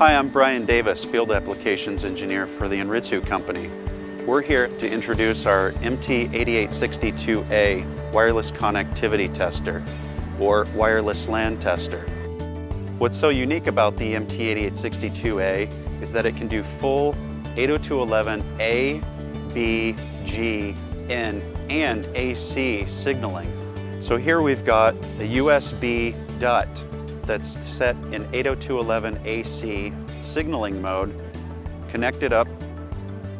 Hi, I'm Brian Davis, Field Applications Engineer for the Anritsu Company. We're here to introduce our MT8862A wireless connectivity tester, or wireless LAN tester. What's so unique about the MT8862A is that it can do full 802.11a, b, g, n, and AC signaling. So here we've got a USB DUT that's set in 802.11 AC signaling mode, connected up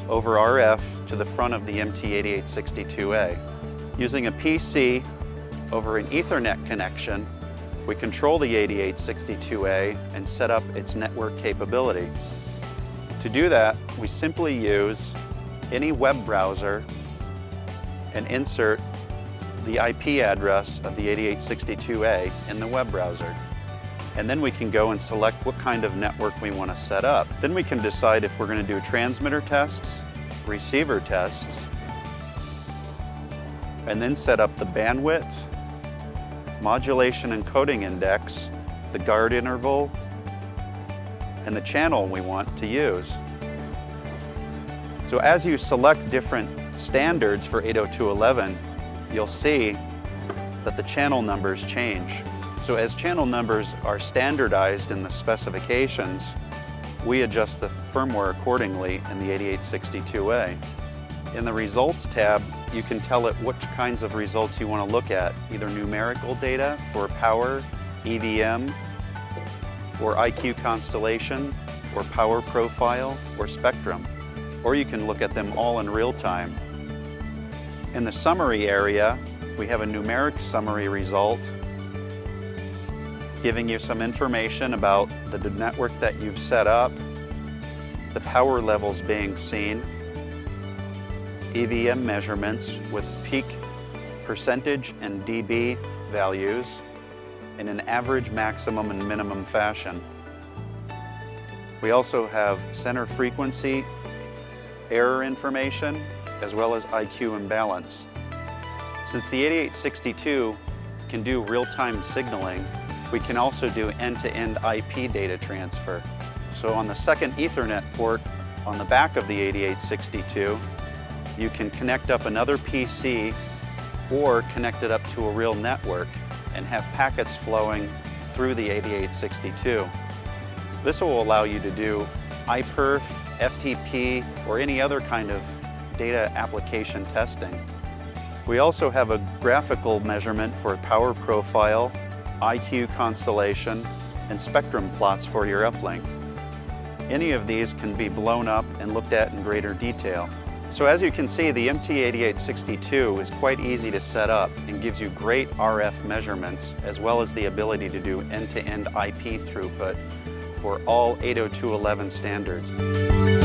over RF to the front of the MT8862A. Using a PC over an Ethernet connection, we control the 8862A and set up its network capability. To do that, we simply use any web browser and insert the IP address of the 8862A in the web browser. And then we can go and select what kind of network we want to set up. Then we can decide if we're going to do transmitter tests, receiver tests, and then set up the bandwidth, modulation and coding index, the guard interval, and the channel we want to use. So as you select different standards for 802.11, you'll see that the channel numbers change. So as channel numbers are standardized in the specifications, we adjust the firmware accordingly in the 8862A. In the Results tab, you can tell it which kinds of results you want to look at, either numerical data for power, EVM, or IQ constellation, or power profile, or spectrum. Or you can look at them all in real time. In the summary area, we have a numeric summary result giving you some information about the network that you've set up, the power levels being seen, EVM measurements with peak percentage and dB values in an average, maximum, and minimum fashion. We also have center frequency, error information, as well as IQ imbalance. Since the 8862 can do real-time signaling, we can also do end-to-end IP data transfer. So on the second Ethernet port on the back of the 8862, you can connect up another PC or connect it up to a real network and have packets flowing through the 8862. This will allow you to do iPerf, FTP, or any other kind of data application testing. We also have a graphical measurement for power profile, IQ constellation, and spectrum plots for your uplink. Any of these can be blown up and looked at in greater detail. So as you can see, the MT8862 is quite easy to set up and gives you great RF measurements, as well as the ability to do end-to-end IP throughput for all 802.11 standards.